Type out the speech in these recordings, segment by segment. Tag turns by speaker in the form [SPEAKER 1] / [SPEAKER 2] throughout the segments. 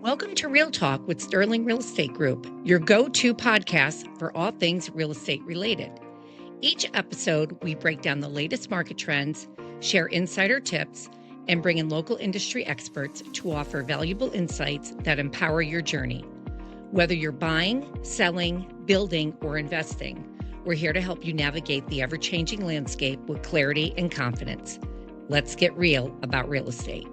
[SPEAKER 1] Welcome to Real Talk with Sterling Real Estate Group, your go-to podcast for all things real estate related. Each episode, we break down the latest market trends, share insider tips, and bring in local industry experts to offer valuable insights that empower your journey. Whether you're buying, selling, building, or investing, we're here to help you navigate the ever-changing landscape with clarity and confidence. Let's get real about real estate.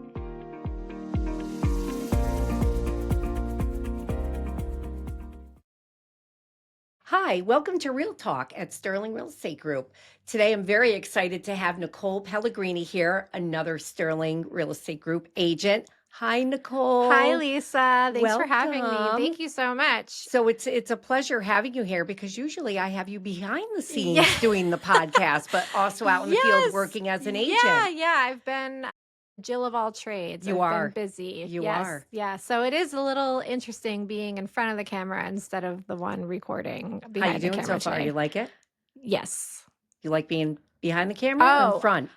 [SPEAKER 1] Hi, welcome to Real Talk at Sterling Real Estate Group. Today, I'm very excited to have Nicole Pellegrini here, another Sterling Real Estate Group agent. Hi, Nicole.
[SPEAKER 2] Hi, Lisa. Thanks for having me.
[SPEAKER 1] Welcome.
[SPEAKER 2] Thank you so much.
[SPEAKER 1] So it's a pleasure having you here because usually I have you behind the scenes doing the podcast, but also out in the field working as an agent.
[SPEAKER 2] Yeah. I've been Jill of all trades.
[SPEAKER 1] You
[SPEAKER 2] I've
[SPEAKER 1] are.
[SPEAKER 2] been busy.
[SPEAKER 1] You
[SPEAKER 2] Yes.
[SPEAKER 1] are.
[SPEAKER 2] Yeah. So it is a little interesting being in front of the camera instead of the one recording
[SPEAKER 1] How you
[SPEAKER 2] behind the
[SPEAKER 1] doing
[SPEAKER 2] camera
[SPEAKER 1] so far?
[SPEAKER 2] today.
[SPEAKER 1] You like it?
[SPEAKER 2] Yes.
[SPEAKER 1] You like being behind the camera or in front?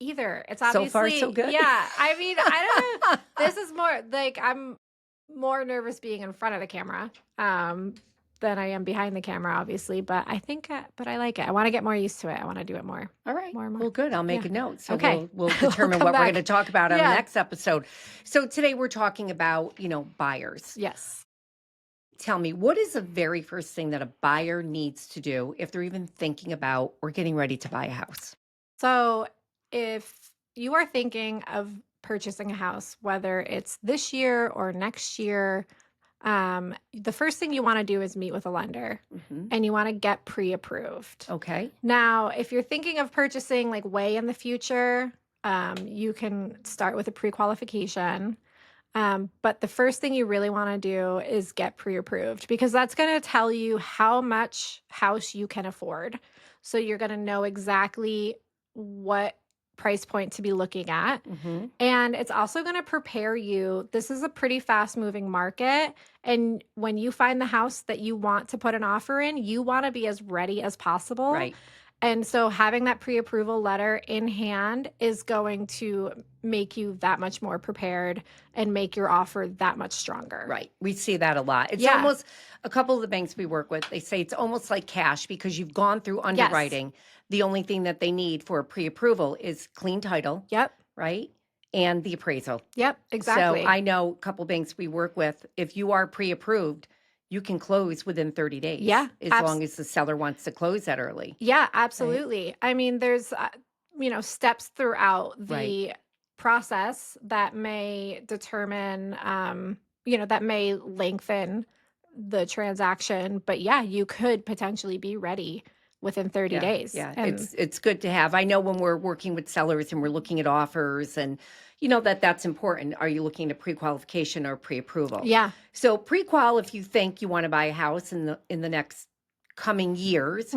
[SPEAKER 2] Either. It's
[SPEAKER 1] So
[SPEAKER 2] obviously
[SPEAKER 1] far, so good?
[SPEAKER 2] Yeah. I mean, I don't know. This is more like I'm more nervous being in front of the camera than I am behind the camera, obviously. But I think, but I like it. I want to get more used to it. I want to do it more.
[SPEAKER 1] All right.
[SPEAKER 2] More.
[SPEAKER 1] Well, good. I'll make a note. So
[SPEAKER 2] Okay.
[SPEAKER 1] we'll determine
[SPEAKER 2] We'll
[SPEAKER 1] what
[SPEAKER 2] come
[SPEAKER 1] we're going to
[SPEAKER 2] back.
[SPEAKER 1] talk about on the
[SPEAKER 2] Yeah.
[SPEAKER 1] next episode. So today we're talking about, buyers.
[SPEAKER 2] Yes.
[SPEAKER 1] Tell me, what is the very first thing that a buyer needs to do if they're even thinking about or getting ready to buy a house?
[SPEAKER 2] So if you are thinking of purchasing a house, whether it's this year or next year, the first thing you want to do is meet with a lender and you want to get pre-approved.
[SPEAKER 1] Okay.
[SPEAKER 2] Now, if you're thinking of purchasing like way in the future, you can start with a pre-qualification. But the first thing you really want to do is get pre-approved because that's going to tell you how much house you can afford. So you're going to know exactly what price point to be looking at. And it's also going to prepare you. This is a pretty fast moving market. And when you find the house that you want to put an offer in, you want to be as ready as possible.
[SPEAKER 1] Right.
[SPEAKER 2] And so having that pre-approval letter in hand is going to make you that much more prepared and make your offer that much stronger.
[SPEAKER 1] Right. We see that a lot. It's
[SPEAKER 2] Yeah.
[SPEAKER 1] almost a couple of the banks we work with, they say it's almost like cash because you've gone through underwriting. The only thing that they need for a pre-approval is clean title,
[SPEAKER 2] Yep.
[SPEAKER 1] right? And the appraisal.
[SPEAKER 2] Yep. Exactly.
[SPEAKER 1] So I know a couple banks we work with, if you are pre-approved, you can close within 30 days.
[SPEAKER 2] Yeah,
[SPEAKER 1] As long as the seller wants to close that early.
[SPEAKER 2] Yeah, absolutely. Right? I mean, there's, steps throughout the process that may determine, that may lengthen the transaction. But yeah, you could potentially be ready within 30 days.
[SPEAKER 1] Yeah,
[SPEAKER 2] And
[SPEAKER 1] it's good to have. I know when we're working with sellers and we're looking at offers and that's important. Are you looking at pre-qualification or pre-approval?
[SPEAKER 2] Yeah.
[SPEAKER 1] So pre-qual, if you think you want to buy a house in the next coming years,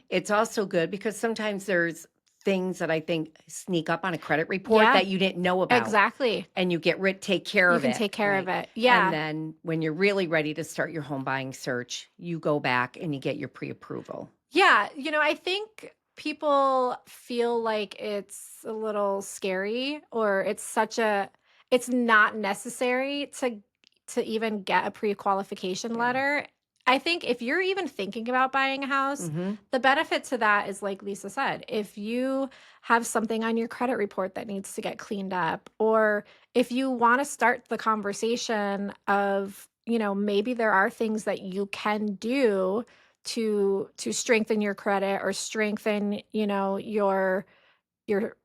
[SPEAKER 1] it's also good because sometimes there's things that I think sneak up on a credit report that you didn't know about.
[SPEAKER 2] Exactly.
[SPEAKER 1] And you take care of it.
[SPEAKER 2] You can take care of
[SPEAKER 1] right?
[SPEAKER 2] it. Yeah.
[SPEAKER 1] And then when you're really ready to start your home buying search, you go back and you get your pre-approval.
[SPEAKER 2] Yeah. I think people feel like it's a little scary or it's not necessary to even get a pre-qualification letter. I think if you're even thinking about buying a house, the benefit to that is like Lisa said, if you have something on your credit report that needs to get cleaned up, or if you want to start the conversation of, maybe there are things that you can do to strengthen your credit or strengthen, your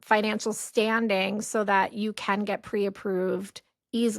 [SPEAKER 2] financial standing so that you can get pre-approved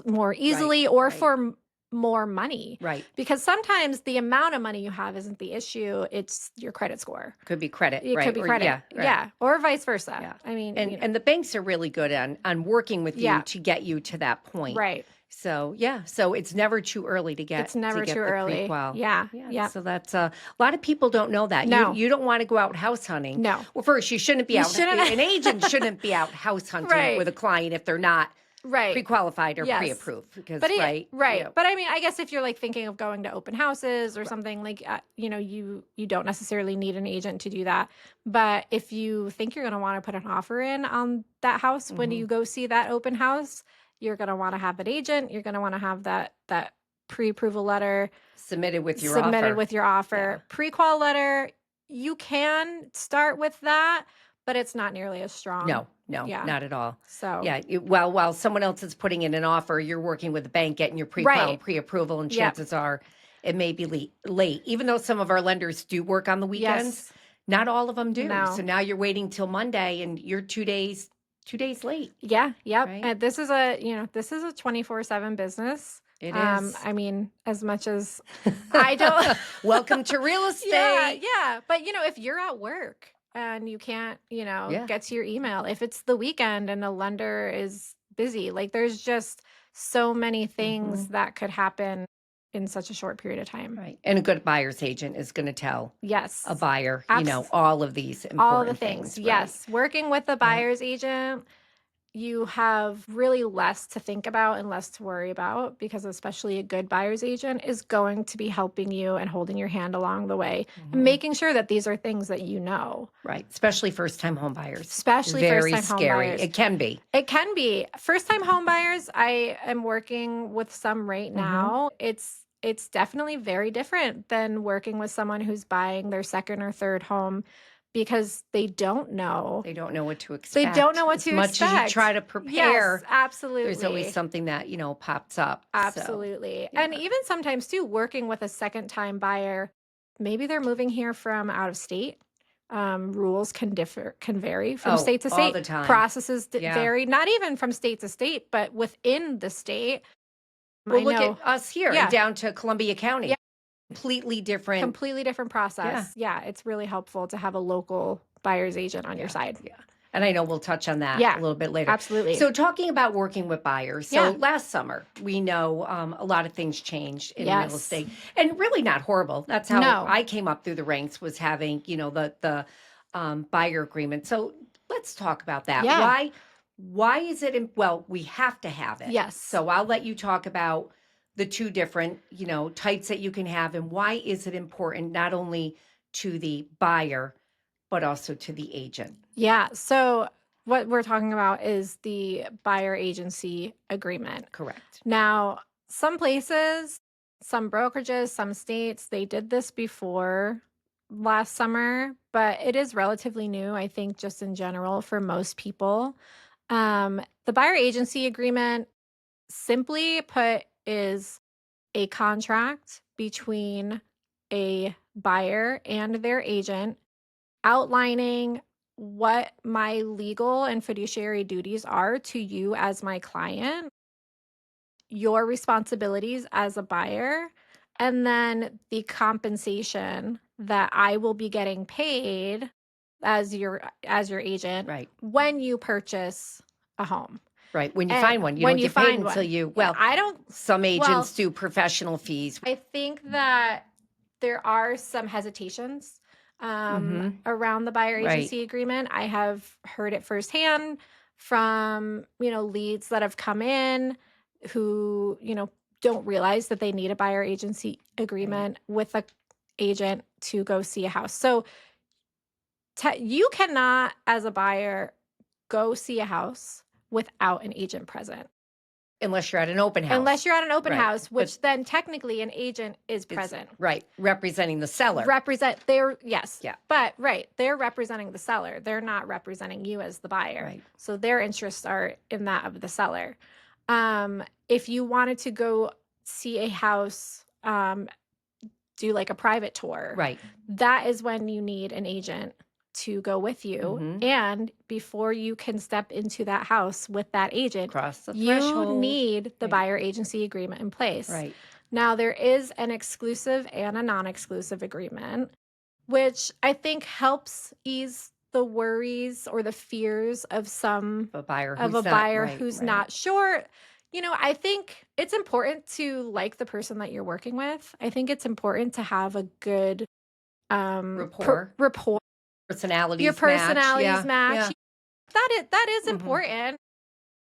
[SPEAKER 2] more easily or for more money.
[SPEAKER 1] Right.
[SPEAKER 2] Because sometimes the amount of money you have isn't the issue, it's your credit score.
[SPEAKER 1] Could be credit,
[SPEAKER 2] It
[SPEAKER 1] right?
[SPEAKER 2] could be credit. Yeah. Or vice versa.
[SPEAKER 1] Yeah.
[SPEAKER 2] I mean,
[SPEAKER 1] and the banks are really good on working with you to get you to that point.
[SPEAKER 2] Right.
[SPEAKER 1] So, so it's never too early to get
[SPEAKER 2] It's never
[SPEAKER 1] too
[SPEAKER 2] the
[SPEAKER 1] early.
[SPEAKER 2] Pre-qual. Yeah.
[SPEAKER 1] So that's a lot of people don't know that.
[SPEAKER 2] No.
[SPEAKER 1] You don't want to go out house hunting.
[SPEAKER 2] No.
[SPEAKER 1] Well, first, you shouldn't be an agent shouldn't be out house hunting with a client if they're not pre-qualified or pre-approved. Because, But
[SPEAKER 2] I mean, I guess if you're like thinking of going to open houses or something like, you don't necessarily need an agent to do that. But if you think you're going to want to put an offer in on that house when you go see that open house, You're going to want to have an agent. You're going to want to have that pre-approval letter
[SPEAKER 1] Submitted with your
[SPEAKER 2] submitted
[SPEAKER 1] offer.
[SPEAKER 2] with your offer. Pre-qual letter, you can start with that, but it's not nearly as strong.
[SPEAKER 1] No,
[SPEAKER 2] Yeah.
[SPEAKER 1] not at all.
[SPEAKER 2] So
[SPEAKER 1] Yeah, while someone else is putting in an offer, you're working with the bank, getting your pre-qual and
[SPEAKER 2] right.
[SPEAKER 1] pre-approval, and
[SPEAKER 2] Yep.
[SPEAKER 1] chances are it may be late. Even though some of our lenders do work on the weekends,
[SPEAKER 2] Yes.
[SPEAKER 1] not all of them do.
[SPEAKER 2] No.
[SPEAKER 1] So now you're waiting till Monday, and you're 2 days late.
[SPEAKER 2] Yeah. Yep.
[SPEAKER 1] Right?
[SPEAKER 2] And this is a 24/7 business.
[SPEAKER 1] It is.
[SPEAKER 2] I mean, as much as I don't
[SPEAKER 1] Welcome to real estate.
[SPEAKER 2] Yeah. But if you're at work and you can't,
[SPEAKER 1] Yeah.
[SPEAKER 2] get to your email, if it's the weekend and a lender is busy, like there's just so many things that could happen in such a short period of time.
[SPEAKER 1] Right. And a good buyer's agent is going to tell
[SPEAKER 2] Yes.
[SPEAKER 1] a buyer,
[SPEAKER 2] Abs-
[SPEAKER 1] all of these important
[SPEAKER 2] all the things.
[SPEAKER 1] right?
[SPEAKER 2] Yes. Working with a buyer's agent, you have really less to think about and less to worry about, because especially a good buyer's agent is going to be helping you and holding your hand along the way and making sure that these are things that you know.
[SPEAKER 1] Right. Especially first-time home buyers.
[SPEAKER 2] Especially
[SPEAKER 1] very
[SPEAKER 2] first-time
[SPEAKER 1] scary.
[SPEAKER 2] home buyers.
[SPEAKER 1] It can be.
[SPEAKER 2] It can be. First-time home buyers, I am working with some right now. It's definitely very different than working with someone who's buying their second or third home, because they don't know.
[SPEAKER 1] They don't know what to expect.
[SPEAKER 2] They don't know what
[SPEAKER 1] as
[SPEAKER 2] to
[SPEAKER 1] much
[SPEAKER 2] expect.
[SPEAKER 1] as you try to prepare.
[SPEAKER 2] Yes, absolutely.
[SPEAKER 1] There's always something that, pops up.
[SPEAKER 2] Absolutely.
[SPEAKER 1] So,
[SPEAKER 2] And even sometimes too, working with a second-time buyer, maybe they're moving here from out of state. Rules can vary from state to state.
[SPEAKER 1] All the time.
[SPEAKER 2] Processes vary, not even from state to state, but within the state.
[SPEAKER 1] Well, look at us here down to Columbia County.
[SPEAKER 2] Yeah.
[SPEAKER 1] Completely different
[SPEAKER 2] process. Yeah, it's really helpful to have a local buyer's agent on your side.
[SPEAKER 1] Yeah. And I know we'll touch on that a little bit later.
[SPEAKER 2] Absolutely.
[SPEAKER 1] So talking about working with buyers. So last summer, we know a lot of things changed in real estate, and really not horrible. That's how I came up through the ranks, was having, the buyer agreement. So let's talk about that.
[SPEAKER 2] Yeah.
[SPEAKER 1] Why is it, we have to have it.
[SPEAKER 2] Yes.
[SPEAKER 1] So I'll let you talk about the two different, types that you can have, and why is it important not only to the buyer, but also to the agent.
[SPEAKER 2] Yeah. So what we're talking about is the buyer agency agreement.
[SPEAKER 1] Correct.
[SPEAKER 2] Now, some places, some brokerages, some states, they did this before last summer, but it is relatively new, I think, just in general for most people. The buyer agency agreement, simply put, is a contract between a buyer and their agent outlining what my legal and fiduciary duties are to you as my client, your responsibilities as a buyer, and then the compensation that I will be getting paid as your agent when you purchase a home.
[SPEAKER 1] Right. When you find one, you don't get paid until you,
[SPEAKER 2] I don't.
[SPEAKER 1] Some agents do professional fees.
[SPEAKER 2] I think that there are some hesitations around the buyer agency agreement. I have heard it firsthand from, leads that have come in who, don't realize that they need a buyer agency agreement with a agent to go see a house. So you cannot, as a buyer, go see a house without an agent present.
[SPEAKER 1] Unless you're at an open house.
[SPEAKER 2] Unless you're at an open house, which then technically an agent is present.
[SPEAKER 1] Right. Representing the seller.
[SPEAKER 2] Yes. Yeah. But they're representing the seller. They're not representing you as the buyer.
[SPEAKER 1] Right.
[SPEAKER 2] So their interests are in that of the seller. If you wanted to go see a house, do like a private tour. Right. That is when you need an agent to go with you. And before you can step into that house with that agent, you need the buyer agency agreement in place. Right. Now, there is an exclusive and a non-exclusive agreement, which I think helps ease the worries or the fears of a buyer who's not sure. I think it's important to like the person that you're working with. I think it's important to have a good rapport.
[SPEAKER 1] Your
[SPEAKER 2] personalities match. That is important.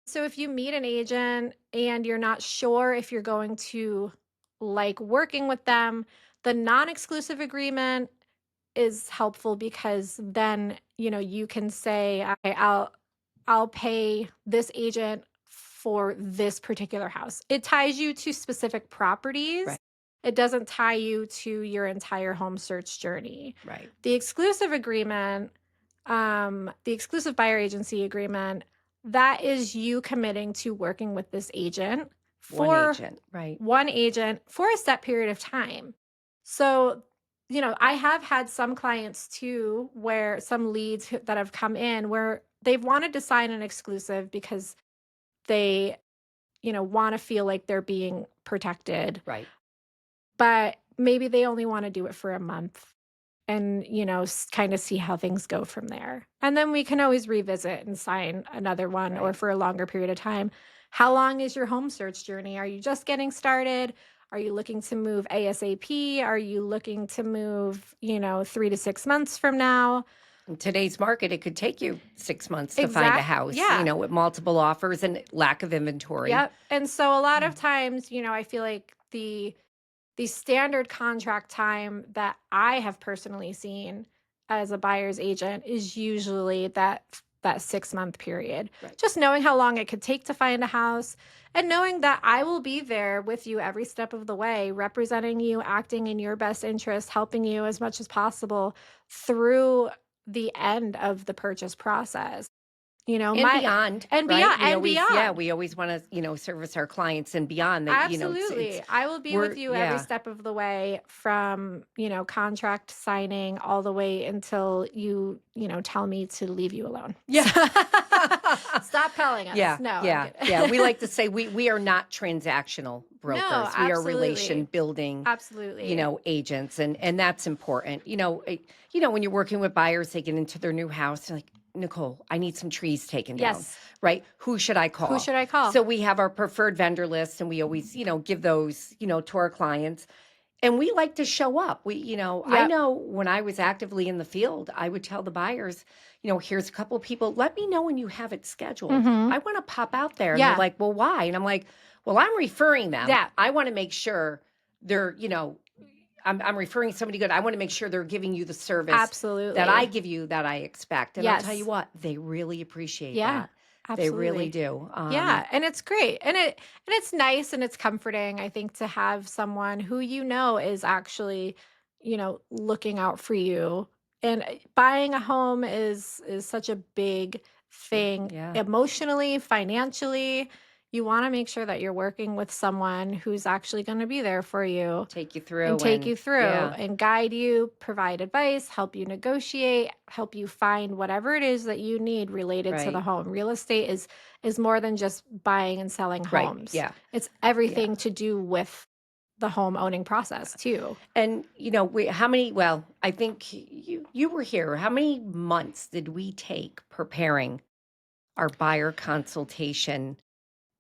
[SPEAKER 2] So if you meet an agent and you're not sure if you're going to like working with them, the non-exclusive agreement is helpful, because then, you can say, I'll pay this agent for this particular house. It ties you to specific properties.
[SPEAKER 1] Right.
[SPEAKER 2] It doesn't tie you to your entire home search journey.
[SPEAKER 1] Right.
[SPEAKER 2] The exclusive agreement, the exclusive buyer agency agreement, that is you committing to working with this agent for
[SPEAKER 1] Right.
[SPEAKER 2] one agent for a set period of time. So, I have had some clients too, where some leads that have come in where they've wanted to sign an exclusive because they, want to feel like they're being protected,
[SPEAKER 1] Right.
[SPEAKER 2] but maybe they only want to do it for a month and, kind of see how things go from there. And then we can always revisit and sign another one or
[SPEAKER 1] Right.
[SPEAKER 2] for a longer period of time. How long is your home search journey? Are you just getting started? Are you looking to move ASAP? Are you looking to move, 3 to 6 months from now?
[SPEAKER 1] In today's market, it could take you 6 months to find a house,
[SPEAKER 2] Yeah.
[SPEAKER 1] with multiple offers and lack of inventory.
[SPEAKER 2] Yep. And so a lot of times, I feel like the standard contract time that I have personally seen as a buyer's agent is usually that 6-month period.
[SPEAKER 1] Right.
[SPEAKER 2] Just knowing how long it could take to find a house and knowing that I will be there with you every step of the way, representing you, acting in your best interest, helping you as much as possible through the end of the purchase process.
[SPEAKER 1] And beyond,
[SPEAKER 2] And
[SPEAKER 1] right?
[SPEAKER 2] beyond and beyond.
[SPEAKER 1] We always want to, service our clients and beyond that,
[SPEAKER 2] Absolutely. I will be with you every step of the way from, contract signing all the way until you, tell me to leave you alone.
[SPEAKER 1] Yeah.
[SPEAKER 2] Stop calling us.
[SPEAKER 1] Yeah.
[SPEAKER 2] No. I'm
[SPEAKER 1] Yeah.
[SPEAKER 2] kidding.
[SPEAKER 1] Yeah. We like to say we are not transactional brokers.
[SPEAKER 2] No,
[SPEAKER 1] We are
[SPEAKER 2] absolutely.
[SPEAKER 1] relation building,
[SPEAKER 2] Absolutely.
[SPEAKER 1] agents. And that's important. When you're working with buyers, they get into their new house, they're like, Nicole, I need some trees taken down.
[SPEAKER 2] Yes.
[SPEAKER 1] Right? Who should I call?
[SPEAKER 2] Who should I call?
[SPEAKER 1] So we have our preferred vendor list and we always, give those, to our clients. And we like to show up. I
[SPEAKER 2] Yep.
[SPEAKER 1] know when I was actively in the field, I would tell the buyers, here's a couple of people. Let me know when you have it scheduled.
[SPEAKER 2] Mhm.
[SPEAKER 1] I want to pop out there. And
[SPEAKER 2] Yeah.
[SPEAKER 1] they're like, well, why? And I'm like, well, I'm referring them.
[SPEAKER 2] Yeah.
[SPEAKER 1] I want to make sure they're, I'm referring somebody good. I want to make sure they're giving you the service
[SPEAKER 2] Absolutely.
[SPEAKER 1] that I give you, that I expect. And I'll tell
[SPEAKER 2] Yes.
[SPEAKER 1] you what, they really appreciate
[SPEAKER 2] Yeah.
[SPEAKER 1] that.
[SPEAKER 2] Absolutely.
[SPEAKER 1] They really do.
[SPEAKER 2] Yeah, and it's great. And it's nice and it's comforting, I think, to have someone who is actually, looking out for you. And buying a home is such a big thing
[SPEAKER 1] Yeah.
[SPEAKER 2] emotionally, financially. You want to make sure that you're working with someone who's actually going to be there for you
[SPEAKER 1] Take you through.
[SPEAKER 2] and take you through
[SPEAKER 1] Yeah.
[SPEAKER 2] and guide you, provide advice, help you negotiate, help you find whatever it is that you need related to the
[SPEAKER 1] Right.
[SPEAKER 2] home. Real estate is more than just buying and selling
[SPEAKER 1] Right.
[SPEAKER 2] homes.
[SPEAKER 1] Yeah.
[SPEAKER 2] It's everything to do with the home owning process too.
[SPEAKER 1] And I think you were here. How many months did we take preparing our buyer consultation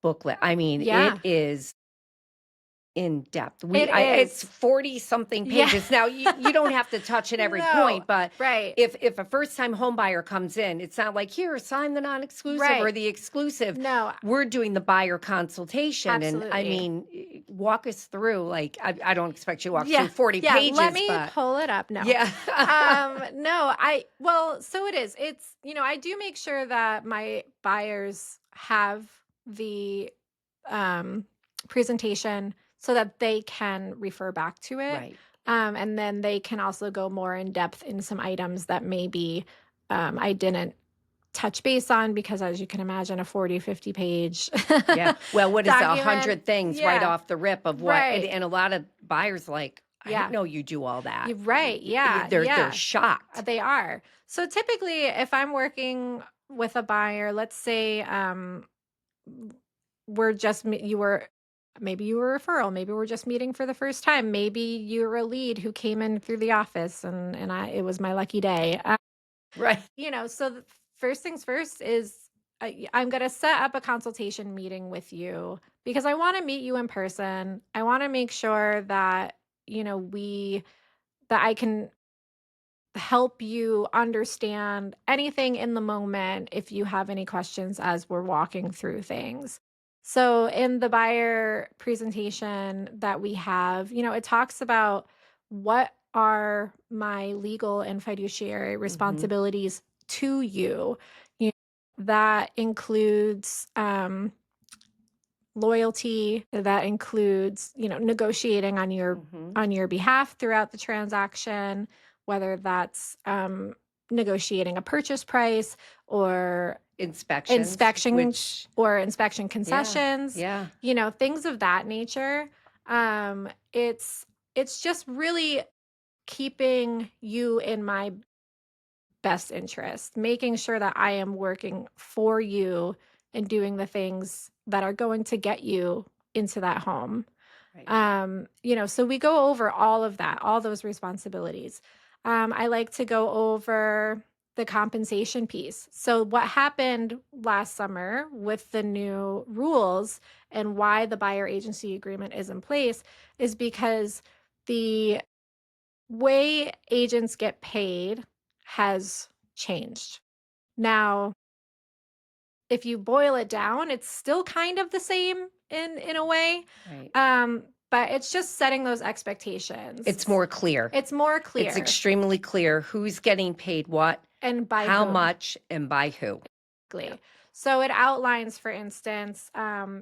[SPEAKER 1] booklet? I mean,
[SPEAKER 2] Yeah.
[SPEAKER 1] it is in depth. It's
[SPEAKER 2] Is.
[SPEAKER 1] 40 something
[SPEAKER 2] Yeah.
[SPEAKER 1] pages. Now you don't have to touch at every
[SPEAKER 2] No.
[SPEAKER 1] point, but
[SPEAKER 2] Right.
[SPEAKER 1] if a first time home buyer comes in, it's not like, here, sign the non-exclusive or
[SPEAKER 2] Right.
[SPEAKER 1] the exclusive.
[SPEAKER 2] No.
[SPEAKER 1] We're doing the buyer consultation. And I
[SPEAKER 2] Absolutely.
[SPEAKER 1] mean, walk us through, like, I don't expect you to walk
[SPEAKER 2] Yeah.
[SPEAKER 1] through 40
[SPEAKER 2] Yeah.
[SPEAKER 1] pages,
[SPEAKER 2] Let me
[SPEAKER 1] but
[SPEAKER 2] pull it up. No.
[SPEAKER 1] yeah.
[SPEAKER 2] No, so it is. It's, I do make sure that my buyers have the presentation so that they can refer back to it.
[SPEAKER 1] Right.
[SPEAKER 2] And then they can also go more in depth in some items that maybe I didn't touch base on because, as you can imagine, a 40, 50 page.
[SPEAKER 1] Yeah. Well, what is
[SPEAKER 2] document.
[SPEAKER 1] 100 things right
[SPEAKER 2] Yeah.
[SPEAKER 1] off the rip of what?
[SPEAKER 2] Right.
[SPEAKER 1] And a lot of buyers like, I
[SPEAKER 2] Yeah.
[SPEAKER 1] didn't know you do all that.
[SPEAKER 2] You're right. Yeah.
[SPEAKER 1] They're shocked.
[SPEAKER 2] They are. So typically, if I'm working with a buyer, let's say we're just maybe you were a referral, maybe we're just meeting for the first time, maybe you're a lead who came in through the office, and it was my lucky day.
[SPEAKER 1] Right.
[SPEAKER 2] So the first things first is I'm going to set up a consultation meeting with you because I want to meet you in person. I want to make sure that that I can help you understand anything in the moment if you have any questions as we're walking through things. So in the buyer presentation that we have, it talks about what are my legal and fiduciary responsibilities to you. That includes loyalty. That includes, negotiating on your behalf throughout the transaction, whether that's negotiating a purchase price or
[SPEAKER 1] Inspections, which,
[SPEAKER 2] inspection concessions,
[SPEAKER 1] yeah,
[SPEAKER 2] things of that nature. It's just really keeping you in my best interest, making sure that I am working for you and doing the things that are going to get you into that home.
[SPEAKER 1] right.
[SPEAKER 2] So we go over all of that, all those responsibilities. I like to go over the compensation piece. So what happened last summer with the new rules and why the buyer agency agreement is in place is because the way agents get paid has changed. Now, if you boil it down, it's still kind of the same in a way.
[SPEAKER 1] Right.
[SPEAKER 2] But it's just setting those expectations.
[SPEAKER 1] It's more clear.
[SPEAKER 2] It's more clear.
[SPEAKER 1] It's extremely clear who's getting paid what,
[SPEAKER 2] and by
[SPEAKER 1] how
[SPEAKER 2] whom.
[SPEAKER 1] much, and by who.
[SPEAKER 2] Exactly. So it outlines, for instance,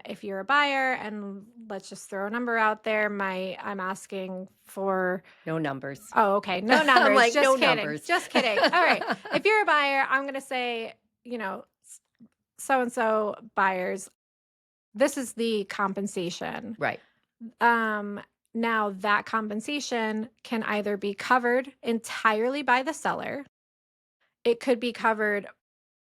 [SPEAKER 2] if you're a buyer, and let's just throw a number out there. I'm asking for
[SPEAKER 1] No numbers.
[SPEAKER 2] Oh, okay. No numbers.
[SPEAKER 1] I'm like,
[SPEAKER 2] just
[SPEAKER 1] no
[SPEAKER 2] kidding.
[SPEAKER 1] numbers.
[SPEAKER 2] Just kidding. All right. If you're a buyer, I'm going to say, so-and-so buyers, this is the compensation.
[SPEAKER 1] Right.
[SPEAKER 2] Now that compensation can either be covered entirely by the seller. It could be covered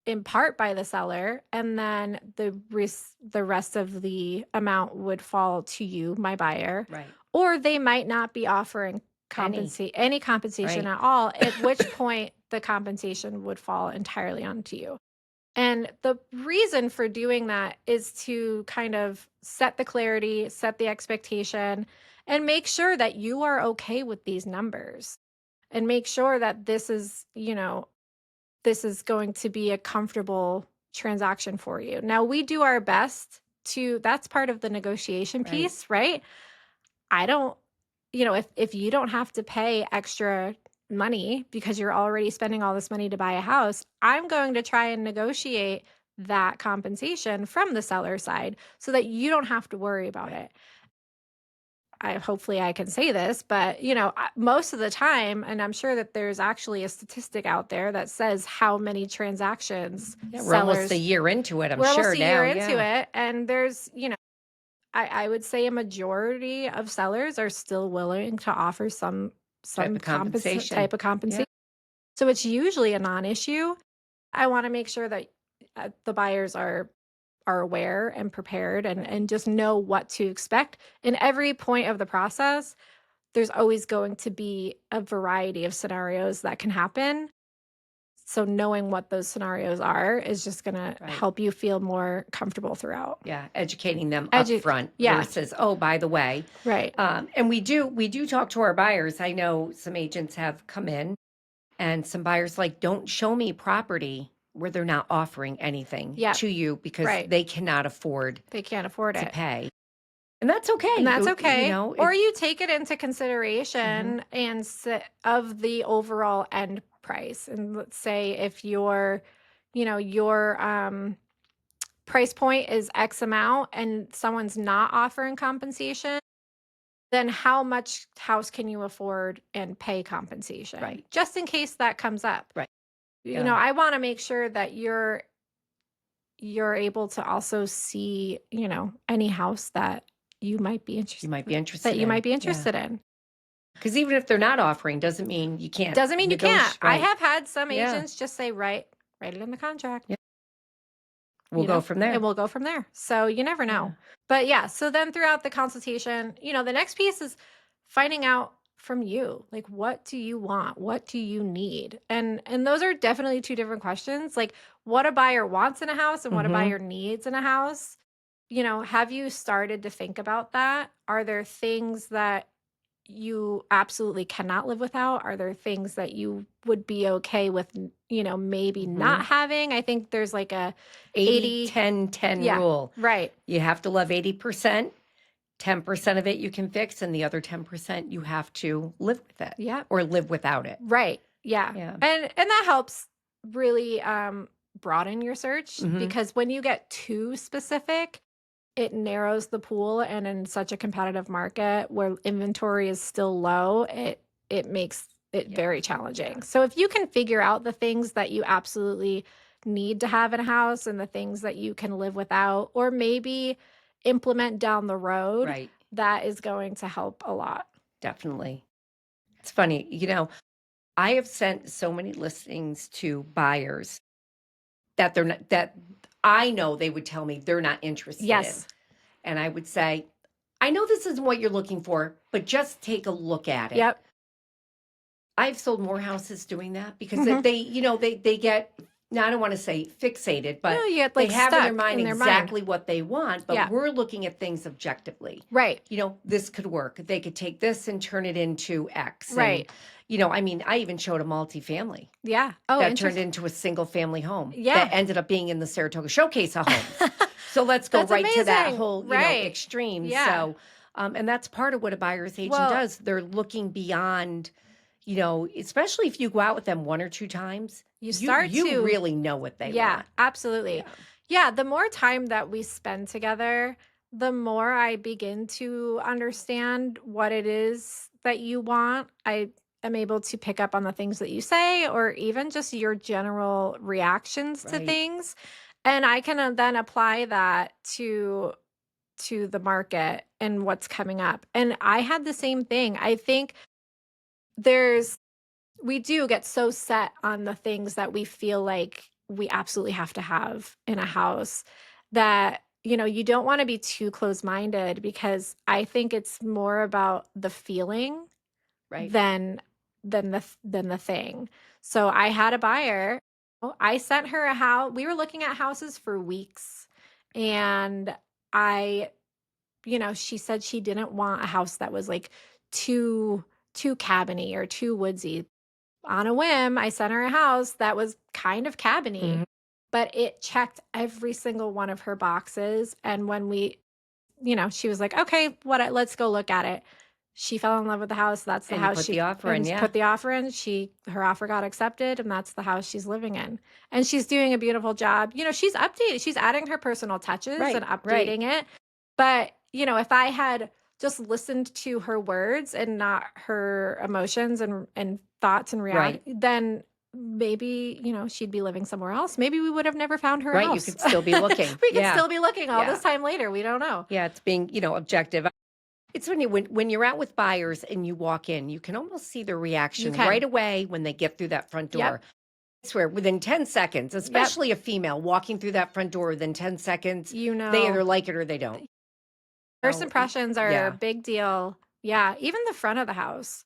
[SPEAKER 2] in part by the seller, and then the rest of the amount would fall to you, my buyer.
[SPEAKER 1] Right.
[SPEAKER 2] Or they might not be offering any compensation
[SPEAKER 1] Right.
[SPEAKER 2] at all, at which point the compensation would fall entirely onto you. And the reason for doing that is to kind of set the clarity, set the expectation, and make sure that you are okay with these numbers, and make sure that this is going to be a comfortable transaction for you. Now, we do our best that's part of the negotiation
[SPEAKER 1] Right.
[SPEAKER 2] piece, right? I don't, if you don't have to pay extra money because you're already spending all this money to buy a house, I'm going to try and negotiate that compensation from the seller side so that you don't have to worry about
[SPEAKER 1] Right.
[SPEAKER 2] it. Hopefully I can say this, but most of the time, and I'm sure that there's actually a statistic out there that says how many transactions
[SPEAKER 1] We're almost a year into it, I'm
[SPEAKER 2] we're
[SPEAKER 1] sure
[SPEAKER 2] almost a
[SPEAKER 1] now.
[SPEAKER 2] year into it, and there's, I would say a majority of sellers are still willing to offer some
[SPEAKER 1] Type of compensation.
[SPEAKER 2] type of compensation. So it's usually a non-issue. I want to make sure that the buyers are aware and prepared and just know what to expect. In every point of the process, there's always going to be a variety of scenarios that can happen. So knowing what those scenarios are is just going to help you feel more comfortable throughout.
[SPEAKER 1] Yeah, educating them up front versus, oh, by the way.
[SPEAKER 2] Right.
[SPEAKER 1] And we do talk to our buyers. I know some agents have come in and some buyers don't show me property where they're not offering anything to you because they cannot afford
[SPEAKER 2] to
[SPEAKER 1] pay. And that's okay.
[SPEAKER 2] And that's okay. Or you take it into
[SPEAKER 1] Mm-hmm.
[SPEAKER 2] consideration of the overall end price. And let's say if your price point is X amount and someone's not offering compensation, then how much house can you afford and pay compensation?
[SPEAKER 1] Right.
[SPEAKER 2] Just in case that comes up.
[SPEAKER 1] Right.
[SPEAKER 2] I want to make sure that you're able to also see, any house that you might be interested in.
[SPEAKER 1] Because even if they're not offering, doesn't mean you can't.
[SPEAKER 2] Doesn't mean you can't.
[SPEAKER 1] Right.
[SPEAKER 2] I have had some agents just say, write it in the contract.
[SPEAKER 1] Yeah. We'll go from there.
[SPEAKER 2] And we'll go from there. So you never know. Yeah. But so then throughout the consultation, the next piece is finding out from you, what do you want? What do you need? And those are definitely two different questions. What a buyer wants in a house and what a buyer needs in a house. Have you started to think about that? Are there things that you absolutely cannot live without? Are there things that you would be okay with, maybe not having? I think there's a
[SPEAKER 1] 80-10-10 rule.
[SPEAKER 2] Right. You
[SPEAKER 1] have to love 80%. 10% of it you can fix, and the other 10% you have to live with it.
[SPEAKER 2] Yeah.
[SPEAKER 1] Or live without it.
[SPEAKER 2] Right. Yeah. And that helps really broaden your search because when you get too specific, it narrows the pool, and in such a competitive market where inventory is still low, it makes it
[SPEAKER 1] Yeah.
[SPEAKER 2] very challenging. So if you can figure out the things that you absolutely need to have in a house and the things that you can live without, or maybe implement down the road,
[SPEAKER 1] Right.
[SPEAKER 2] that is going to help a lot.
[SPEAKER 1] Definitely. It's funny, I have sent so many listings to buyers that they're not that I know they would tell me they're not interested in.
[SPEAKER 2] Yes.
[SPEAKER 1] And I would say, "I know this isn't what you're looking for, but just take a look at it."
[SPEAKER 2] Yep.
[SPEAKER 1] I've sold more houses doing that because
[SPEAKER 2] Mhm.
[SPEAKER 1] they get, now I don't wanna say fixated,
[SPEAKER 2] No,
[SPEAKER 1] but
[SPEAKER 2] you get,
[SPEAKER 1] they
[SPEAKER 2] like,
[SPEAKER 1] have in their
[SPEAKER 2] stuck
[SPEAKER 1] mind
[SPEAKER 2] in their mind.
[SPEAKER 1] exactly what they want, but
[SPEAKER 2] Yeah.
[SPEAKER 1] we're looking at things objectively.
[SPEAKER 2] Right.
[SPEAKER 1] This could work. They could take this and turn it into X. And,
[SPEAKER 2] Right.
[SPEAKER 1] I mean, I even showed a multifamily
[SPEAKER 2] Yeah. Oh,
[SPEAKER 1] that turned
[SPEAKER 2] interest
[SPEAKER 1] into a single family home that
[SPEAKER 2] Yeah.
[SPEAKER 1] ended up being in the Saratoga Showcase of Homes. So let's go
[SPEAKER 2] That's
[SPEAKER 1] right to that
[SPEAKER 2] amazing.
[SPEAKER 1] whole,
[SPEAKER 2] Right.
[SPEAKER 1] extreme.
[SPEAKER 2] Yeah.
[SPEAKER 1] So, and that's part of what a buyer's agent
[SPEAKER 2] Well,
[SPEAKER 1] does. They're looking beyond, especially if you go out with them 1 or 2 times,
[SPEAKER 2] you
[SPEAKER 1] you
[SPEAKER 2] start
[SPEAKER 1] you
[SPEAKER 2] to
[SPEAKER 1] really know what they
[SPEAKER 2] Yeah,
[SPEAKER 1] want.
[SPEAKER 2] absolutely.
[SPEAKER 1] Yeah.
[SPEAKER 2] Yeah, the more time that we spend together, the more I begin to understand what it is that you want. I am able to pick up on the things that you say, or even just your general reactions to
[SPEAKER 1] Right.
[SPEAKER 2] things, and I can then apply that to the market and what's coming up. And I had the same thing. I think there's we do get so set on the things that we feel like we absolutely have to have in a house that, you don't want to be too close-minded, because I think it's more about the feeling
[SPEAKER 1] Right.
[SPEAKER 2] than than the thing. So I had a buyer. I sent her a house. We were looking at houses for weeks, and I she said she didn't want a house that was like too cabiny or too woodsy. On a whim, I sent her a house that was kind of cabiny,
[SPEAKER 1] Mhm.
[SPEAKER 2] but it checked every single one of her boxes. And when she was like, "Okay, let's go look at it." She fell in love with the house. That's the
[SPEAKER 1] And you
[SPEAKER 2] house
[SPEAKER 1] put the offer in, yeah.
[SPEAKER 2] put the offer in. Her offer got accepted, and that's the house she's living in. And she's doing a beautiful job. She's updated. She's adding her personal touches and
[SPEAKER 1] Right, right.
[SPEAKER 2] updating it. But, if I had just listened to her words and not her emotions and thoughts and react,
[SPEAKER 1] Right.
[SPEAKER 2] then maybe, she'd be living somewhere else. Maybe we would have never found her a
[SPEAKER 1] Right, you
[SPEAKER 2] house.
[SPEAKER 1] could still be looking.
[SPEAKER 2] We could
[SPEAKER 1] Yeah.
[SPEAKER 2] still be looking all
[SPEAKER 1] Yeah.
[SPEAKER 2] this time later. We don't know.
[SPEAKER 1] Yeah, it's being, objective. It's when when you're out with buyers and you walk in, you can almost see their
[SPEAKER 2] You
[SPEAKER 1] reaction right
[SPEAKER 2] can.
[SPEAKER 1] away when they get through that front
[SPEAKER 2] Yep.
[SPEAKER 1] door. I swear, within 10 seconds,
[SPEAKER 2] Yep.
[SPEAKER 1] especially a female walking through that front door within 10 seconds,
[SPEAKER 2] You
[SPEAKER 1] they
[SPEAKER 2] know,
[SPEAKER 1] either like it or they don't.
[SPEAKER 2] first
[SPEAKER 1] So,
[SPEAKER 2] impressions are a
[SPEAKER 1] yeah.
[SPEAKER 2] big deal. Yeah, even the front of the house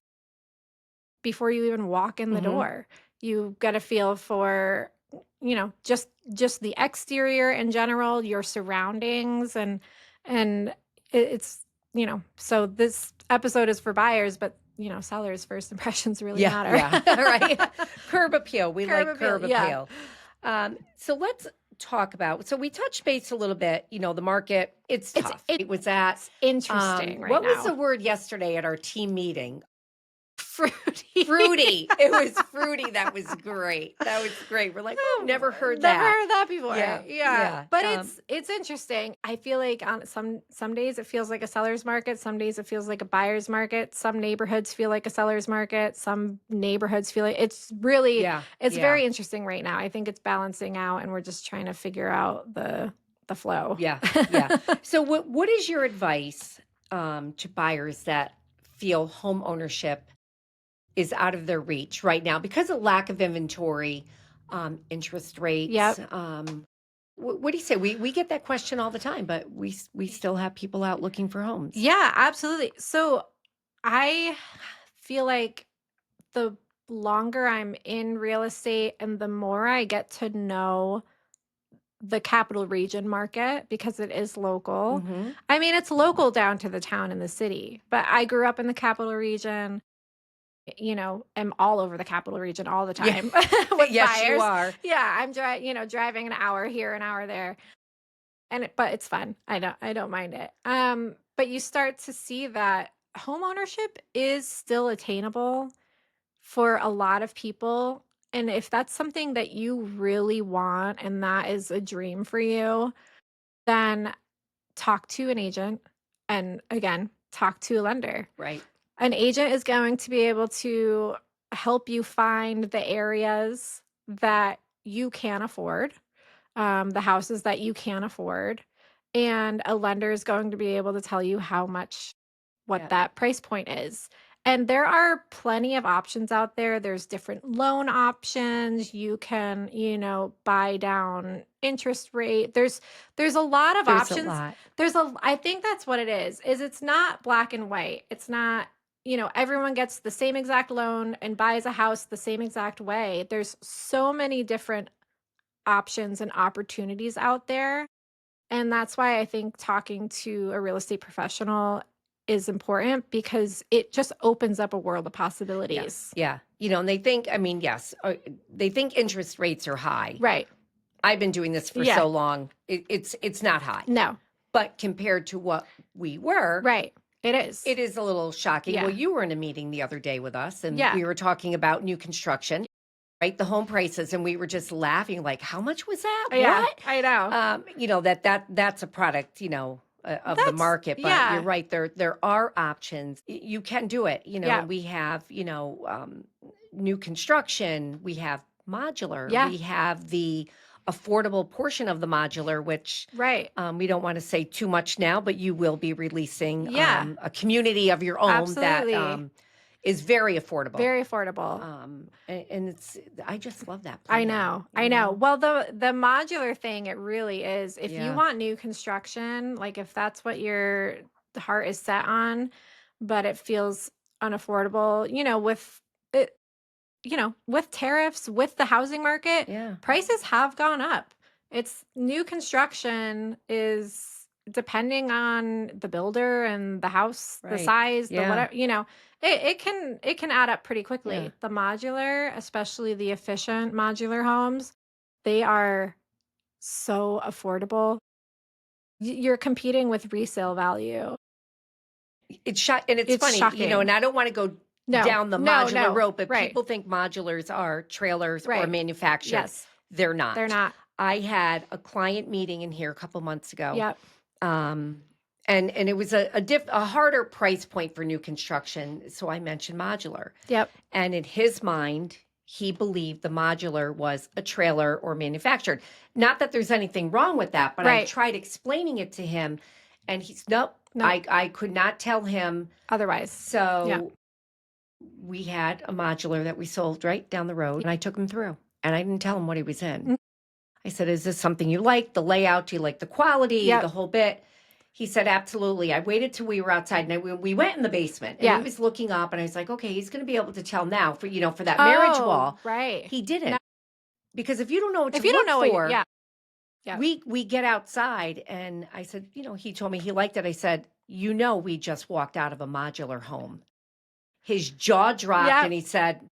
[SPEAKER 2] before you even walk in the
[SPEAKER 1] Mhm.
[SPEAKER 2] door. You get a feel for, just the exterior in general, your surroundings, and it's, so this episode is for buyers, but sellers first impressions really
[SPEAKER 1] Yeah,
[SPEAKER 2] matter.
[SPEAKER 1] yeah. Right. Curb appeal. We
[SPEAKER 2] Curb
[SPEAKER 1] like
[SPEAKER 2] appeal.
[SPEAKER 1] curb
[SPEAKER 2] Yeah.
[SPEAKER 1] appeal. So let's talk about, so we touched base a little bit, the market, it's
[SPEAKER 2] It's
[SPEAKER 1] tough. It was at,
[SPEAKER 2] interesting right
[SPEAKER 1] what was the
[SPEAKER 2] now.
[SPEAKER 1] word yesterday at our team meeting?
[SPEAKER 2] Fruity.
[SPEAKER 1] Fruity. It was fruity. That was great. That was great. We're like, "Oh, never heard
[SPEAKER 2] Never
[SPEAKER 1] that."
[SPEAKER 2] heard that before.
[SPEAKER 1] Yeah,
[SPEAKER 2] Yeah,
[SPEAKER 1] yeah.
[SPEAKER 2] but it's interesting. I feel like on some days it feels like a seller's market, some days it feels like a buyer's market. Some neighborhoods feel like a seller's market, some neighborhoods feel like
[SPEAKER 1] Yeah,
[SPEAKER 2] it's
[SPEAKER 1] yeah,
[SPEAKER 2] very interesting right now. I think it's balancing out, and we're just trying to figure out the flow.
[SPEAKER 1] yeah, yeah. So what is your advice to buyers that feel home ownership is out of their reach right now because of lack of inventory, interest rates?
[SPEAKER 2] Yep.
[SPEAKER 1] What do you say? We get that question all the time, but we still have people out looking for homes.
[SPEAKER 2] Yeah, absolutely. So I feel like the longer I'm in real estate and the more I get to know the capital region market, because it is local.
[SPEAKER 1] Hmm.
[SPEAKER 2] I mean, it's local down to the town and the city, but I grew up in the capital region, am all over the capital region all the
[SPEAKER 1] Yeah.
[SPEAKER 2] time with
[SPEAKER 1] Yes, you
[SPEAKER 2] buyers.
[SPEAKER 1] are.
[SPEAKER 2] Yeah, I'm driving an hour here, an hour there. But it's fun. I don't mind it. But you start to see that home ownership is still attainable for a lot of people. And if that's something that you really want and that is a dream for you, then talk to an agent and again, talk to a lender.
[SPEAKER 1] Right.
[SPEAKER 2] An agent is going to be able to help you find the areas that you can afford, the houses that you can afford, and a lender is going to be able to tell you how much what
[SPEAKER 1] Yeah.
[SPEAKER 2] that price point is. And there are plenty of options out there. There's different loan options. You can, buy down interest rate. There's a lot of
[SPEAKER 1] There's a
[SPEAKER 2] options.
[SPEAKER 1] lot.
[SPEAKER 2] I think that's what it is it's not black and white. It's not, everyone gets the same exact loan and buys a house the same exact way. There's so many different options and opportunities out there. And that's why I think talking to a real estate professional is important because it just opens up a world of
[SPEAKER 1] Yeah.
[SPEAKER 2] possibilities.
[SPEAKER 1] Yeah. And they think, I mean, yes, they think interest rates are high.
[SPEAKER 2] Right.
[SPEAKER 1] I've been doing this for
[SPEAKER 2] Yeah.
[SPEAKER 1] so long. It's not high.
[SPEAKER 2] No.
[SPEAKER 1] But compared to what we were,
[SPEAKER 2] Right. It is.
[SPEAKER 1] it is a little shocking.
[SPEAKER 2] Yeah.
[SPEAKER 1] Well, you were in a meeting the other day with us, and
[SPEAKER 2] Yeah.
[SPEAKER 1] we were talking about new construction, right? The home prices, and we were just laughing, like, how much was that?
[SPEAKER 2] Yeah.
[SPEAKER 1] What?
[SPEAKER 2] I know.
[SPEAKER 1] That's a product, of the
[SPEAKER 2] That's
[SPEAKER 1] market. But you're
[SPEAKER 2] yeah.
[SPEAKER 1] right. There are options. You can do it.
[SPEAKER 2] Yeah.
[SPEAKER 1] We have, new construction. We have modular.
[SPEAKER 2] Yeah.
[SPEAKER 1] We have the affordable portion of the modular, which
[SPEAKER 2] Right.
[SPEAKER 1] we don't want to say too much now, but you will be releasing
[SPEAKER 2] Yeah.
[SPEAKER 1] a community of your own that
[SPEAKER 2] Absolutely.
[SPEAKER 1] is very affordable.
[SPEAKER 2] Very affordable.
[SPEAKER 1] And I just love that
[SPEAKER 2] I
[SPEAKER 1] plan.
[SPEAKER 2] know. I know. Well, the modular thing, it really is. If you
[SPEAKER 1] Yeah.
[SPEAKER 2] want new construction, like if that's what your heart is set on, but it feels unaffordable, with it, with tariffs, with the housing market,
[SPEAKER 1] Yeah.
[SPEAKER 2] prices have gone up. It's new construction is depending on the builder and the house, the
[SPEAKER 1] Right.
[SPEAKER 2] size, the
[SPEAKER 1] Yeah.
[SPEAKER 2] whatever, it can add up pretty quickly.
[SPEAKER 1] Yeah.
[SPEAKER 2] The modular, especially the efficient modular homes, they are so affordable. You're competing with resale value.
[SPEAKER 1] It's and it's
[SPEAKER 2] It's
[SPEAKER 1] funny,
[SPEAKER 2] shocking.
[SPEAKER 1] and I don't want to go
[SPEAKER 2] No,
[SPEAKER 1] down the
[SPEAKER 2] no,
[SPEAKER 1] modular
[SPEAKER 2] no.
[SPEAKER 1] road, but
[SPEAKER 2] Right.
[SPEAKER 1] people think modulars are trailers or
[SPEAKER 2] Right.
[SPEAKER 1] manufactured.
[SPEAKER 2] Yes,
[SPEAKER 1] They're not.
[SPEAKER 2] they're not.
[SPEAKER 1] I had a client meeting in here a couple months ago.
[SPEAKER 2] Yep.
[SPEAKER 1] And it was a harder price point for new construction, so I mentioned modular.
[SPEAKER 2] Yep.
[SPEAKER 1] And in his mind, he believed the modular was a trailer or manufactured. Not that there's anything wrong with that, but I
[SPEAKER 2] Right.
[SPEAKER 1] tried explaining it to him, and he's nope.
[SPEAKER 2] Nope.
[SPEAKER 1] I could not tell him.
[SPEAKER 2] Otherwise.
[SPEAKER 1] So we had a modular that we sold right down the road, and I took him through, and I didn't tell him what he was in.
[SPEAKER 2] Mm.
[SPEAKER 1] I said, "Is this something you like? The layout? Do you like the quality?
[SPEAKER 2] Yep.
[SPEAKER 1] The whole bit?" He said, "Absolutely." I waited till we were outside, and we went in the basement, and
[SPEAKER 2] Yeah.
[SPEAKER 1] he was looking up, and I was like, "Okay, he's going to be able to tell now for for that marriage wall."
[SPEAKER 2] Right.
[SPEAKER 1] He didn't,
[SPEAKER 2] No.
[SPEAKER 1] because if you don't know what
[SPEAKER 2] If
[SPEAKER 1] to
[SPEAKER 2] you don't
[SPEAKER 1] look
[SPEAKER 2] know what
[SPEAKER 1] for,
[SPEAKER 2] yeah.
[SPEAKER 1] we get outside, and I said, he told me he liked it. I said, we just walked out of a modular home. His jaw dropped,
[SPEAKER 2] Yep.
[SPEAKER 1] and he said,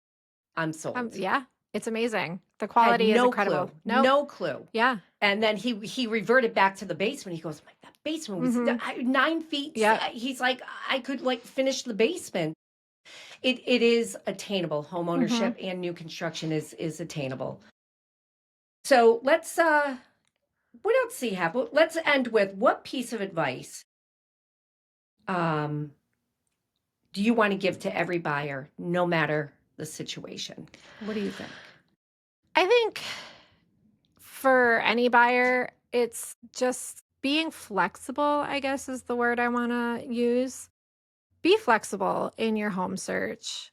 [SPEAKER 1] "I'm sold."
[SPEAKER 2] Yeah, it's amazing. The
[SPEAKER 1] Had
[SPEAKER 2] quality is
[SPEAKER 1] no
[SPEAKER 2] incredible.
[SPEAKER 1] clue,
[SPEAKER 2] Nope.
[SPEAKER 1] no clue.
[SPEAKER 2] Yeah.
[SPEAKER 1] And then he reverted back to the basement. He goes, "That basement was
[SPEAKER 2] Mhm.
[SPEAKER 1] 9 feet."
[SPEAKER 2] Yep.
[SPEAKER 1] He's like, "I could finish the basement." It is attainable. Home ownership and new construction is attainable. So let's what else do you have? Well, let's end with, what piece of advice do you want to give to every buyer, no matter the situation? What do you think?
[SPEAKER 2] I think for any buyer, it's just being flexible, I guess is the word I want to use. Be flexible in your home search.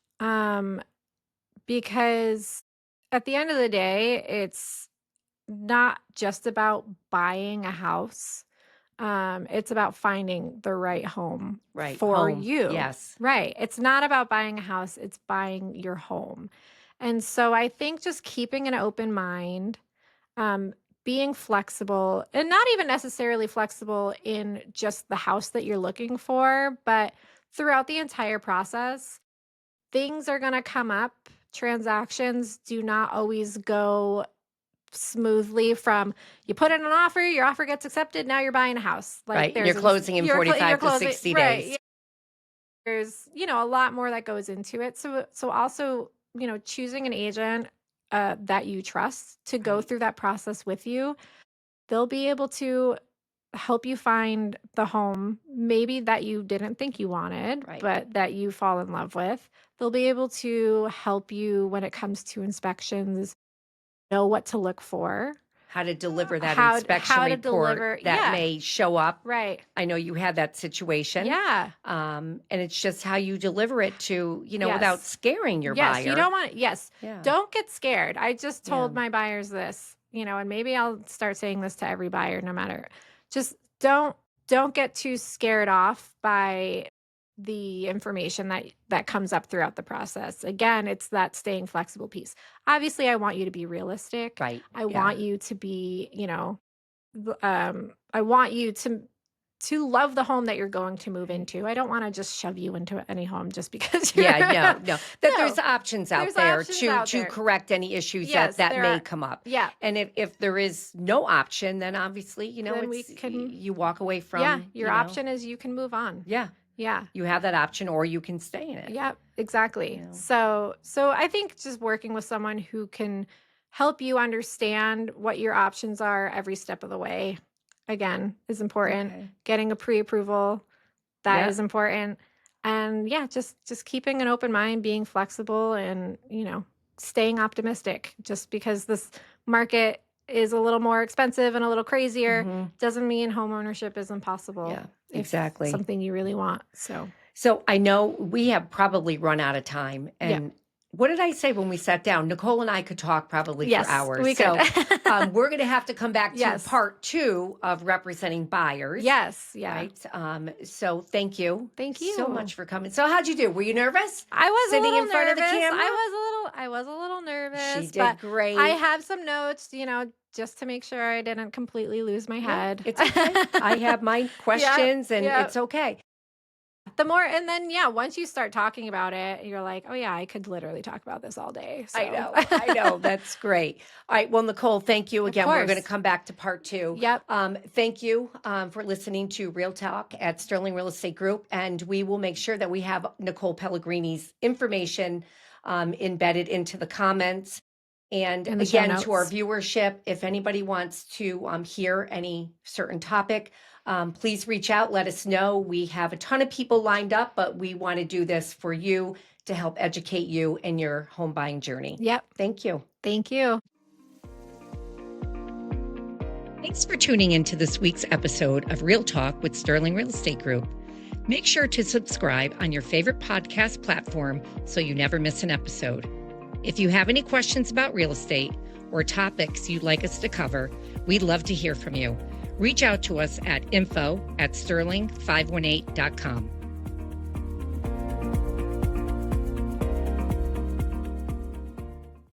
[SPEAKER 2] Because at the end of the day, it's not just about buying a house. It's about finding the right home
[SPEAKER 1] Right.
[SPEAKER 2] for
[SPEAKER 1] Home.
[SPEAKER 2] you.
[SPEAKER 1] Yes.
[SPEAKER 2] Right. It's not about buying a house, it's buying your home. And so I think just keeping an open mind, um, being flexible, and not even necessarily flexible in just the house that you're looking for, but throughout the entire process, things are going to come up. Transactions do not always go smoothly from you put in an offer, your offer gets accepted, now you're buying a house. Like
[SPEAKER 1] Right. And
[SPEAKER 2] there's
[SPEAKER 1] you're closing in
[SPEAKER 2] you're
[SPEAKER 1] 45 to
[SPEAKER 2] closing
[SPEAKER 1] 60
[SPEAKER 2] right.
[SPEAKER 1] days.
[SPEAKER 2] Yeah, there's a lot more that goes into it. So also choosing an agent that you trust to go
[SPEAKER 1] Right.
[SPEAKER 2] through that process with you. They'll be able to help you find the home maybe that you didn't think you wanted,
[SPEAKER 1] Right.
[SPEAKER 2] but that you fall in love with. They'll be able to help you when it comes to inspections, know what to look for,
[SPEAKER 1] How to deliver that
[SPEAKER 2] how
[SPEAKER 1] inspection
[SPEAKER 2] to
[SPEAKER 1] report
[SPEAKER 2] deliver.
[SPEAKER 1] that
[SPEAKER 2] Yeah,
[SPEAKER 1] may show up.
[SPEAKER 2] right.
[SPEAKER 1] I know you had that situation.
[SPEAKER 2] Yeah.
[SPEAKER 1] And it's just how you deliver it to, without
[SPEAKER 2] Yes.
[SPEAKER 1] scaring your
[SPEAKER 2] Yes, you
[SPEAKER 1] buyer.
[SPEAKER 2] don't want yes.
[SPEAKER 1] Yeah.
[SPEAKER 2] Don't get scared. I just
[SPEAKER 1] Yeah.
[SPEAKER 2] told my buyers this, and maybe I'll start saying this to every buyer no matter. Just don't get too scared off by the information that comes up throughout the process. Again, it's that staying flexible piece. Obviously, I want you to be realistic.
[SPEAKER 1] Right.
[SPEAKER 2] I
[SPEAKER 1] Yeah.
[SPEAKER 2] want you to be, I want you to love the home that you're going to move
[SPEAKER 1] Right.
[SPEAKER 2] into. I don't want to just shove you into any home just because
[SPEAKER 1] Yeah,
[SPEAKER 2] you're
[SPEAKER 1] no. That
[SPEAKER 2] No,
[SPEAKER 1] there's options out
[SPEAKER 2] there's
[SPEAKER 1] there
[SPEAKER 2] options
[SPEAKER 1] to
[SPEAKER 2] out
[SPEAKER 1] to
[SPEAKER 2] there.
[SPEAKER 1] correct any issues
[SPEAKER 2] Yes,
[SPEAKER 1] that
[SPEAKER 2] there
[SPEAKER 1] may
[SPEAKER 2] are.
[SPEAKER 1] come up.
[SPEAKER 2] Yeah.
[SPEAKER 1] And if there is no option, then obviously,
[SPEAKER 2] Then we
[SPEAKER 1] it's
[SPEAKER 2] can
[SPEAKER 1] you walk away
[SPEAKER 2] Yeah,
[SPEAKER 1] from,
[SPEAKER 2] your option is you can move on.
[SPEAKER 1] Yeah,
[SPEAKER 2] Yeah.
[SPEAKER 1] you have that option or you can stay in it.
[SPEAKER 2] Yeah, exactly.
[SPEAKER 1] Yeah.
[SPEAKER 2] So I think just working with someone who can help you understand what your options are every step of the way, again, is important.
[SPEAKER 1] Okay.
[SPEAKER 2] Getting a pre-approval, that
[SPEAKER 1] Yeah.
[SPEAKER 2] is important. And yeah, just keeping an open mind, being flexible and, staying optimistic. Just because this market is a little more expensive and a little crazier
[SPEAKER 1] Mhm.
[SPEAKER 2] doesn't mean homeownership is impossible.
[SPEAKER 1] Yeah,
[SPEAKER 2] If
[SPEAKER 1] exactly.
[SPEAKER 2] something you really want.
[SPEAKER 1] So I know we have probably run out of time.
[SPEAKER 2] Yeah.
[SPEAKER 1] And what did I say when we sat down? Nicole and I could talk probably for
[SPEAKER 2] Yes,
[SPEAKER 1] hours.
[SPEAKER 2] we could.
[SPEAKER 1] So we're going to have to come back to
[SPEAKER 2] Yes.
[SPEAKER 1] part 2 of representing buyers.
[SPEAKER 2] Yes, yeah.
[SPEAKER 1] Right. So thank you.
[SPEAKER 2] Thank
[SPEAKER 1] so
[SPEAKER 2] you.
[SPEAKER 1] much for coming. So how'd you do? Were you nervous?
[SPEAKER 2] I was
[SPEAKER 1] Sitting
[SPEAKER 2] a little
[SPEAKER 1] in front of the
[SPEAKER 2] nervous.
[SPEAKER 1] camera?
[SPEAKER 2] I was a little nervous.
[SPEAKER 1] She did
[SPEAKER 2] but
[SPEAKER 1] great.
[SPEAKER 2] I have some notes, just to make sure I didn't completely lose my head.
[SPEAKER 1] It's okay. I have my questions and
[SPEAKER 2] yep.
[SPEAKER 1] it's okay.
[SPEAKER 2] And then once you start talking about it, you're like, oh yeah, I could literally talk about this all day. So.
[SPEAKER 1] I know. That's great. All right. Well, Nicole, thank you again. We're going to
[SPEAKER 2] course.
[SPEAKER 1] come back to part 2.
[SPEAKER 2] Yep.
[SPEAKER 1] Thank you for listening to Real Talk at Sterling Real Estate Group. And we will make sure that we have Nicole Pellegrini's information embedded into the comments. And
[SPEAKER 2] In the show
[SPEAKER 1] again, to our
[SPEAKER 2] notes.
[SPEAKER 1] viewership, if anybody wants to hear any certain topic, please reach out. Let us know. We have a ton of people lined up, but we want to do this for you to help educate you in your home buying journey.
[SPEAKER 2] Yep.
[SPEAKER 1] Thank you.
[SPEAKER 2] Thank you.
[SPEAKER 1] Thanks for tuning into this week's episode of Real Talk with Sterling Real Estate Group. Make sure to subscribe on your favorite podcast platform so you never miss an episode. If you have any questions about real estate or topics you'd like us to cover, we'd love to hear from you. Reach out to us at info@sterling518.com.